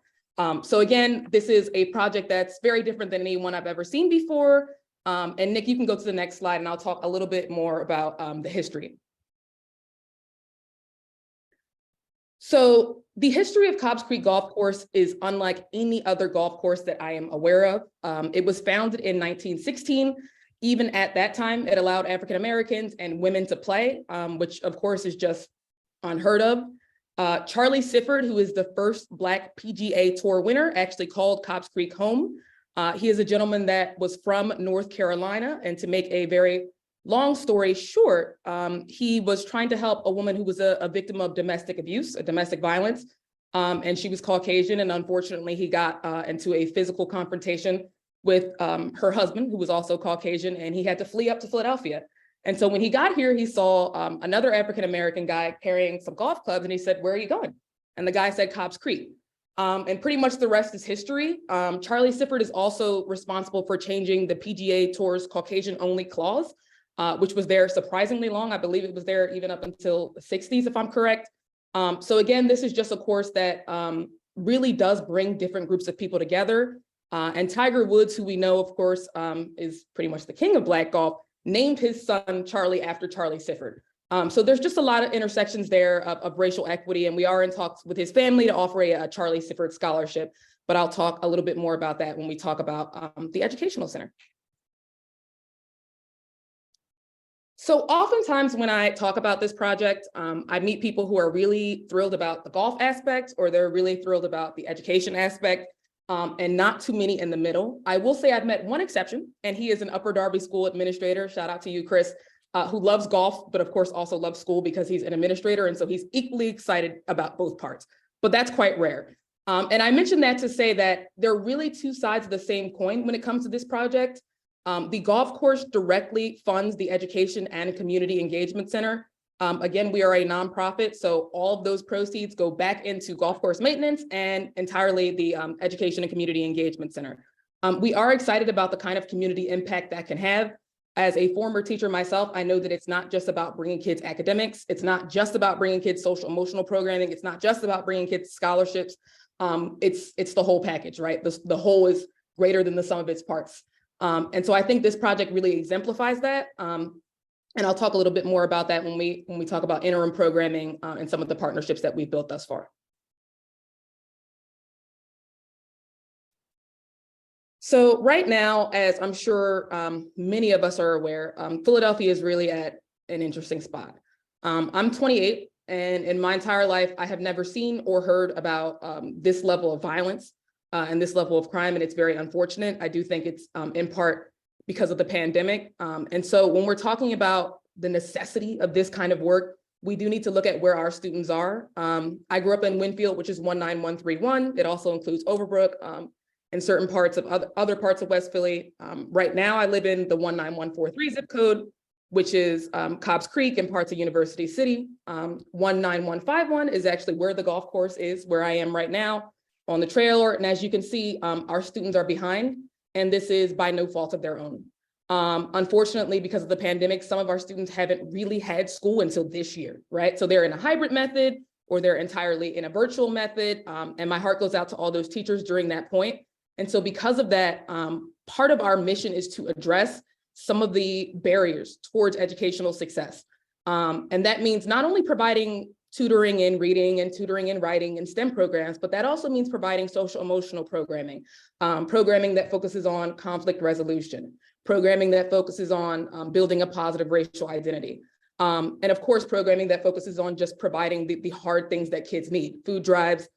So again, this is a project that's very different than any one I've ever seen before. And Nick, you can go to the next slide and I'll talk a little bit more about the history. So the history of Cobbs Creek Golf Course is unlike any other golf course that I am aware of. It was founded in 1916. Even at that time, it allowed African Americans and women to play, which of course is just unheard of. Charlie Sifford, who is the first Black PGA Tour winner, actually called Cobbs Creek home. He is a gentleman that was from North Carolina, and to make a very long story short, he was trying to help a woman who was a victim of domestic abuse, domestic violence, and she was Caucasian, and unfortunately he got into a physical confrontation with her husband, who was also Caucasian, and he had to flee up to Philadelphia. And so when he got here, he saw another African-American guy carrying some golf clubs, and he said, "Where are you going?" And the guy said, "Cobbs Creek." And pretty much the rest is history. Charlie Sifford is also responsible for changing the PGA Tour's Caucasian only clause, which was there surprisingly long. I believe it was there even up until the 60s, if I'm correct. So again, this is just a course that really does bring different groups of people together. And Tiger Woods, who we know, of course, is pretty much the king of Black golf, named his son Charlie after Charlie Sifford. So there's just a lot of intersections there of racial equity, and we are in talks with his family to offer a Charlie Sifford scholarship, but I'll talk a little bit more about that when we talk about the Educational Center. So oftentimes when I talk about this project, I meet people who are really thrilled about the golf aspect, or they're really thrilled about the education aspect, and not too many in the middle. I will say I've met one exception, and he is an Upper Darby School administrator. Shout out to you, Chris. Who loves golf, but of course also loves school because he's an administrator. And so he's equally excited about both parts, but that's quite rare. And I mentioned that to say that there are really two sides of the same coin when it comes to this project. The golf course directly funds the Education and Community Engagement Center. Again, we are a nonprofit, so all of those proceeds go back into golf course maintenance and entirely the Education and Community Engagement Center. We are excited about the kind of community impact that can have. As a former teacher myself, I know that it's not just about bringing kids academics. It's not just about bringing kids social emotional programming. It's not just about bringing kids scholarships. It's the whole package, right? The whole is greater than the sum of its parts. And so I think this project really exemplifies that. And I'll talk a little bit more about that when we talk about interim programming and some of the partnerships that we've built thus far. So right now, as I'm sure many of us are aware, Philadelphia is really at an interesting spot. I'm 28, and in my entire life, I have never seen or heard about this level of violence and this level of crime, and it's very unfortunate. I do think it's in part because of the pandemic. And so when we're talking about the necessity of this kind of work, we do need to look at where our students are. I grew up in Winfield, which is 19131. It also includes Overbrook. And certain parts of other parts of West Philly. Right now, I live in the 19143 zip code, which is Cobbs Creek and parts of University City. 19151 is actually where the golf course is, where I am right now on the trail. And as you can see, our students are behind, and this is by no fault of their own. Unfortunately, because of the pandemic, some of our students haven't really had school until this year, right? So they're in a hybrid method, or they're entirely in a virtual method. And my heart goes out to all those teachers during that point. And so because of that, part of our mission is to address some of the barriers towards educational success. And that means not only providing tutoring in reading and tutoring in writing and STEM programs, but that also means providing social emotional programming, programming that focuses on conflict resolution, programming that focuses on building a positive racial identity. And of course, programming that focuses on just providing the hard things that kids need, food drives,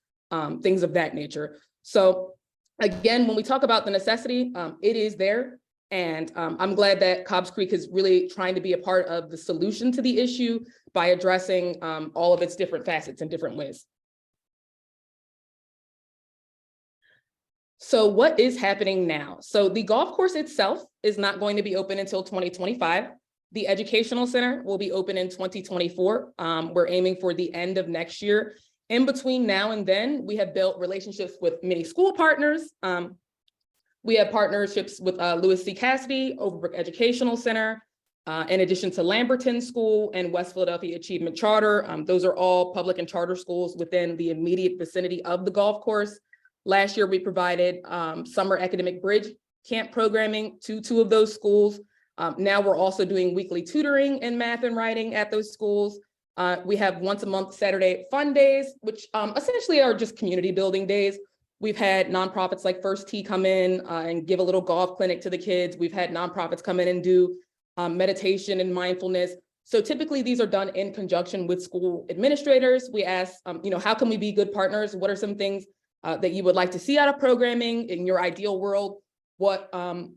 things of that nature. So again, when we talk about the necessity, it is there. And I'm glad that Cobbs Creek is really trying to be a part of the solution to the issue by addressing all of its different facets in different ways. So what is happening now? So the golf course itself is not going to be open until 2025. The educational center will be open in 2024. We're aiming for the end of next year. In between now and then, we have built relationships with many school partners. We have partnerships with Lewis C. Cassidy, Overbrook Educational Center, in addition to Lamberton School and West Philadelphia Achievement Charter. Those are all public and charter schools within the immediate vicinity of the golf course. Last year, we provided summer academic bridge camp programming to 2 of those schools. Now we're also doing weekly tutoring in math and writing at those schools. We have once a month Saturday fun days, which essentially are just community building days. We've had nonprofits like First Tee come in and give a little golf clinic to the kids. We've had nonprofits come in and do meditation and mindfulness. So typically these are done in conjunction with school administrators. We ask, how can we be good partners? What are some things that you would like to see out of programming in your ideal world? What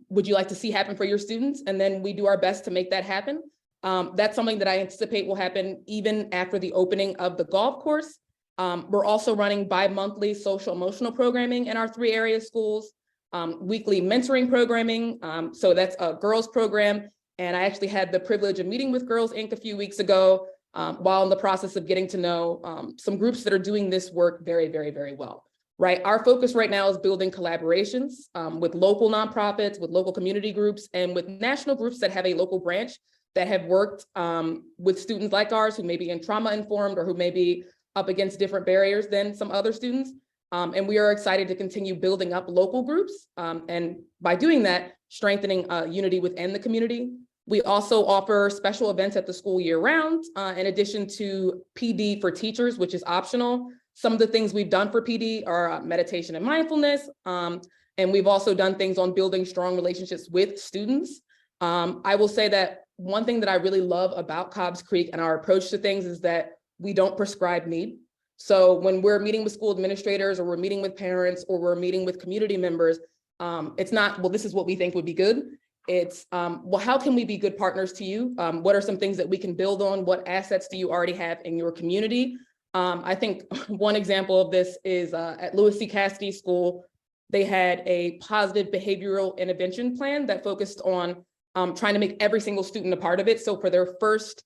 would you like to see happen for your students? And then we do our best to make that happen. That's something that I anticipate will happen even after the opening of the golf course. We're also running bi-monthly social emotional programming in our 3 area schools, weekly mentoring programming. So that's a girls program. And I actually had the privilege of meeting with Girls Inc. a few weeks ago while in the process of getting to know some groups that are doing this work very, very, very well. Right. Our focus right now is building collaborations with local nonprofits, with local community groups, and with national groups that have a local branch that have worked with students like ours who may be in trauma informed or who may be up against different barriers than some other students. And we are excited to continue building up local groups. And by doing that, strengthening unity within the community. We also offer special events at the school year round, in addition to PD for teachers, which is optional. Some of the things we've done for PD are meditation and mindfulness. And we've also done things on building strong relationships with students. I will say that one thing that I really love about Cobbs Creek and our approach to things is that we don't prescribe need. So when we're meeting with school administrators or we're meeting with parents or we're meeting with community members, it's not, well, this is what we think would be good. It's, well, how can we be good partners to you? What are some things that we can build on? What assets do you already have in your community? I think one example of this is at Lewis C. Cassidy School, they had a positive behavioral intervention plan that focused on trying to make every single student a part of it. So for their first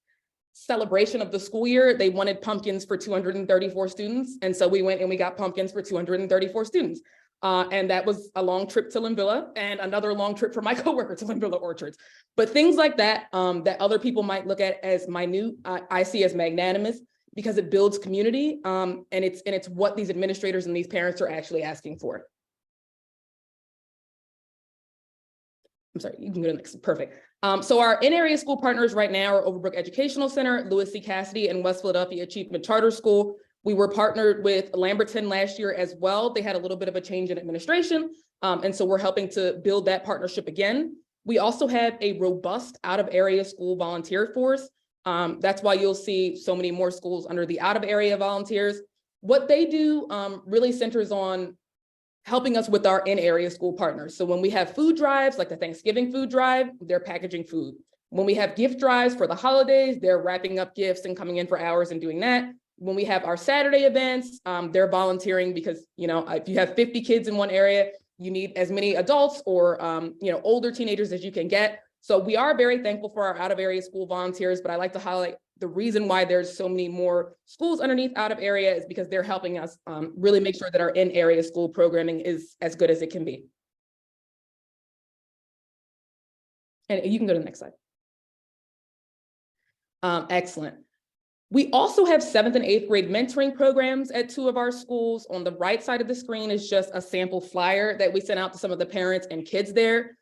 celebration of the school year, they wanted pumpkins for 234 students. And so we went and we got pumpkins for 234 students. And that was a long trip to Linvilla and another long trip for my coworker to Linvilla Orchards. But things like that, that other people might look at as minute, I see as magnanimous because it builds community. And it's what these administrators and these parents are actually asking for. I'm sorry, you can go to the next, perfect. So our in-area school partners right now are Overbrook Educational Center, Lewis C. Cassidy, and West Philadelphia Achievement Charter School. We were partnered with Lamberton last year as well. They had a little bit of a change in administration. And so we're helping to build that partnership again. We also have a robust out-of-area school volunteer force. That's why you'll see so many more schools under the out-of-area volunteers. What they do really centers on helping us with our in-area school partners. So when we have food drives, like the Thanksgiving food drive, they're packaging food. When we have gift drives for the holidays, they're wrapping up gifts and coming in for hours and doing that. When we have our Saturday events, they're volunteering because, you know, if you have 50 kids in one area, you need as many adults or, you know, older teenagers as you can get. So we are very thankful for our out-of-area school volunteers, but I like to highlight the reason why there's so many more schools underneath out of area is because they're helping us really make sure that our in-area school programming is as good as it can be. And you can go to the next slide. Excellent. We also have 7th and 8th grade mentoring programs at 2 of our schools. On the right side of the screen is just a sample flyer that we sent out to some of the parents and kids there.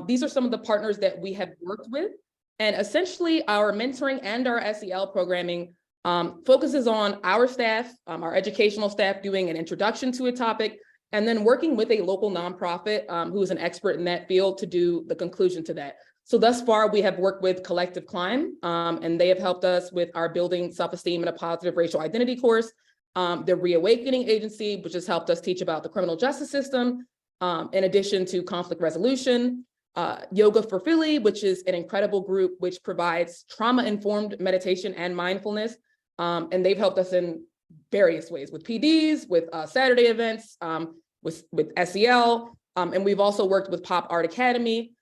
These are some of the partners that we have worked with. And essentially our mentoring and our SEL programming focuses on our staff, our educational staff doing an introduction to a topic, and then working with a local nonprofit who is an expert in that field to do the conclusion to that. So thus far, we have worked with Collective Climb, and they have helped us with our Building Self-Esteem and a Positive Racial Identity course. The Reawakening Agency, which has helped us teach about the criminal justice system, in addition to conflict resolution. Yoga for Philly, which is an incredible group which provides trauma-informed meditation and mindfulness. And they've helped us in various ways with PDs, with Saturday events, with SEL, and we've also worked with Pop Art Academy.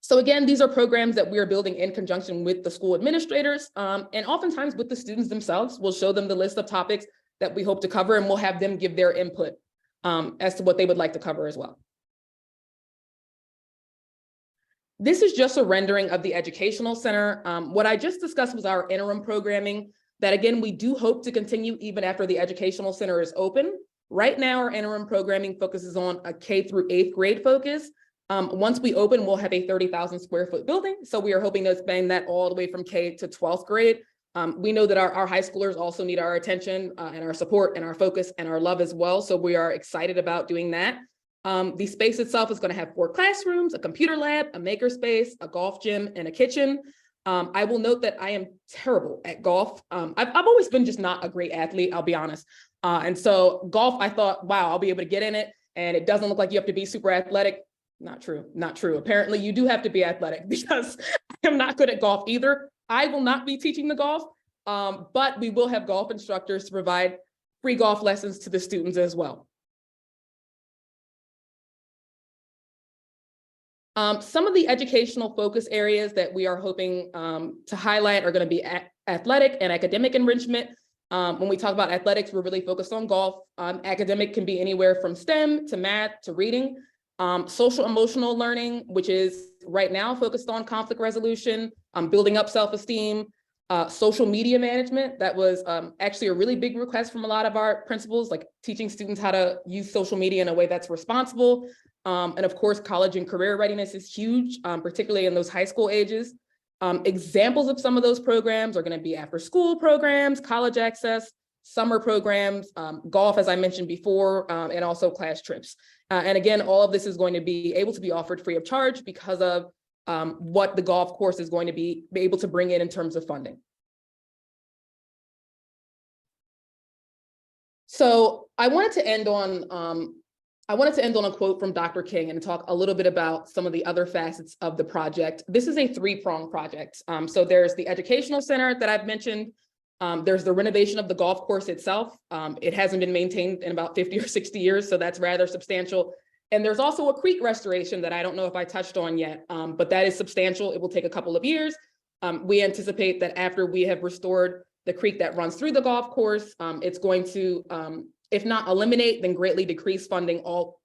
So again, these are programs that we are building in conjunction with the school administrators, and oftentimes with the students themselves. We'll show them the list of topics that we hope to cover, and we'll have them give their input as to what they would like to cover as well. This is just a rendering of the Educational Center. What I just discussed was our interim programming that, again, we do hope to continue even after the Educational Center is open. Right now, our interim programming focuses on a K through 8th grade focus. Once we open, we'll have a 30,000 square foot building. So we are hoping to expand that all the way from K to 12th grade. We know that our high schoolers also need our attention and our support and our focus and our love as well. So we are excited about doing that. The space itself is going to have 4 classrooms, a computer lab, a maker space, a golf gym, and a kitchen. I will note that I am terrible at golf. I've always been just not a great athlete, I'll be honest. And so golf, I thought, wow, I'll be able to get in it. And it doesn't look like you have to be super athletic. Not true, not true. Apparently you do have to be athletic because I am not good at golf either. I will not be teaching the golf, but we will have golf instructors to provide free golf lessons to the students as well. Some of the educational focus areas that we are hoping to highlight are going to be athletic and academic enrichment. When we talk about athletics, we're really focused on golf. Academic can be anywhere from STEM to math to reading. Social emotional learning, which is right now focused on conflict resolution, building up self-esteem, social media management. That was actually a really big request from a lot of our principals, like teaching students how to use social media in a way that's responsible. And of course, college and career readiness is huge, particularly in those high school ages. Examples of some of those programs are going to be after school programs, college access, summer programs, golf, as I mentioned before, and also class trips. And again, all of this is going to be able to be offered free of charge because of what the golf course is going to be able to bring in terms of funding. So I wanted to end on a quote from Dr. King and talk a little bit about some of the other facets of the project. This is a 3-pronged project. So there's the educational center that I've mentioned. There's the renovation of the golf course itself. It hasn't been maintained in about 50 or 60 years, so that's rather substantial. And there's also a creek restoration that I don't know if I touched on yet, but that is substantial. It will take a couple of years. We anticipate that after we have restored the creek that runs through the golf course, it's going to, if not eliminate, then greatly decrease flooding all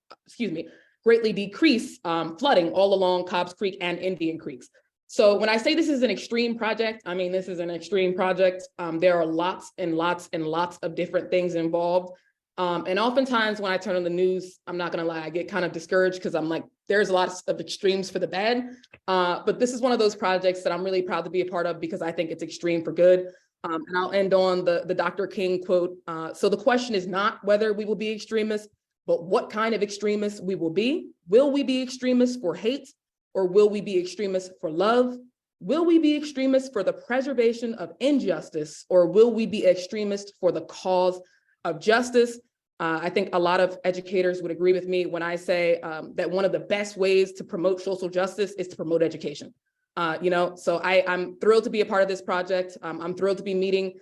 along Cobbs Creek and Indian Creeks. So when I say this is an extreme project, I mean, this is an extreme project. There are lots and lots and lots of different things involved. And oftentimes when I turn on the news, I'm not gonna lie, I get kind of discouraged because I'm like, there's a lot of extremes for the bad. But this is one of those projects that I'm really proud to be a part of because I think it's extreme for good. And I'll end on the Dr. King quote. So the question is not whether we will be extremists, but what kind of extremists we will be. Will we be extremists for hate? Or will we be extremists for love? Will we be extremists for the preservation of injustice? Or will we be extremists for the cause of justice? I think a lot of educators would agree with me when I say that one of the best ways to promote social justice is to promote education. So I'm thrilled to be a part of this project. I'm thrilled to be meeting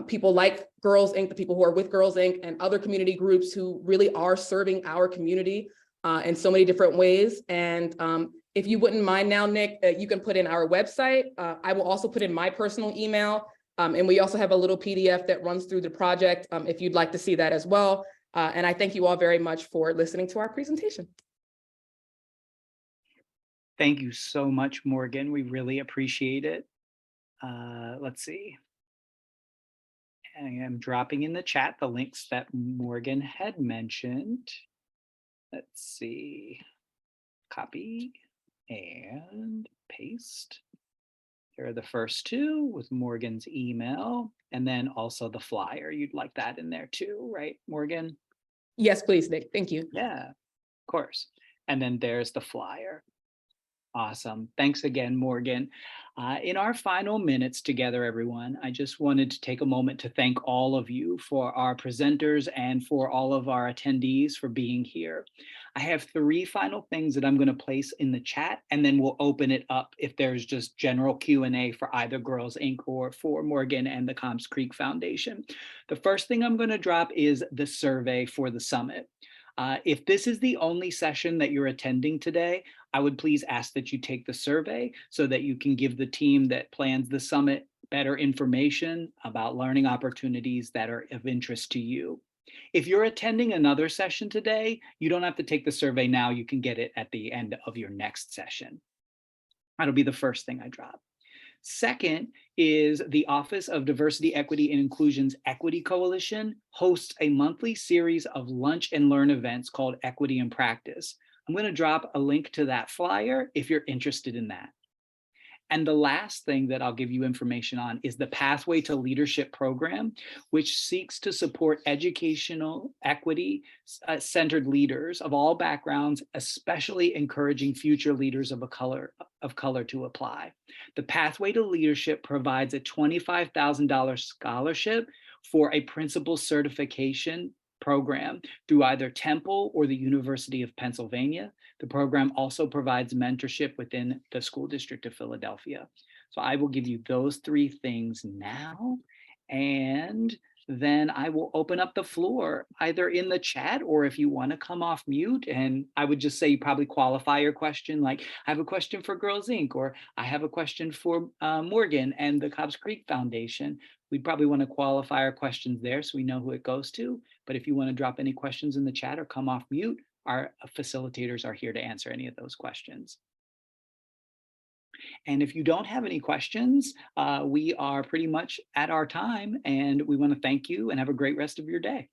people like Girls Inc., the people who are with Girls Inc., and other community groups who really are serving our community in so many different ways. And if you wouldn't mind now, Nick, you can put in our website. I will also put in my personal email. And we also have a little PDF that runs through the project if you'd like to see that as well. And I thank you all very much for listening to our presentation. Thank you so much, Morgan. We really appreciate it. Let's see. I am dropping in the chat the links that Morgan had mentioned. Let's see. Copy and paste. There are the first two with Morgan's email, and then also the flyer. You'd like that in there too, right, Morgan? Yes, please, Nick. Thank you. Yeah, of course. And then there's the flyer. Awesome. Thanks again, Morgan. In our final minutes together, everyone, I just wanted to take a moment to thank all of you, for our presenters and for all of our attendees for being here. I have 3 final things that I'm going to place in the chat, and then we'll open it up if there's just general Q&A for either Girls Inc. or for Morgan and the Cobbs Creek Foundation. The first thing I'm going to drop is the survey for the summit. If this is the only session that you're attending today, I would please ask that you take the survey so that you can give the team that plans the summit better information about learning opportunities that are of interest to you. If you're attending another session today, you don't have to take the survey now. You can get it at the end of your next session. That'll be the first thing I drop. Second is the Office of Diversity, Equity, and Inclusion's Equity Coalition hosts a monthly series of lunch and learn events called Equity in Practice. I'm going to drop a link to that flyer if you're interested in that. And the last thing that I'll give you information on is the Pathway to Leadership program, which seeks to support educational equity centered leaders of all backgrounds, especially encouraging future leaders of color to apply. The Pathway to Leadership provides a $25,000 scholarship for a principal certification program through either Temple or the University of Pennsylvania. The program also provides mentorship within the School District of Philadelphia. So I will give you those 3 things now, and then I will open up the floor either in the chat or if you want to come off mute. And I would just say you probably qualify your question, like I have a question for Girls Inc. or I have a question for Morgan and the Cobbs Creek Foundation. We'd probably want to qualify our questions there so we know who it goes to. But if you want to drop any questions in the chat or come off mute, our facilitators are here to answer any of those questions. And if you don't have any questions, we are pretty much at our time, and we want to thank you and have a great rest of your day.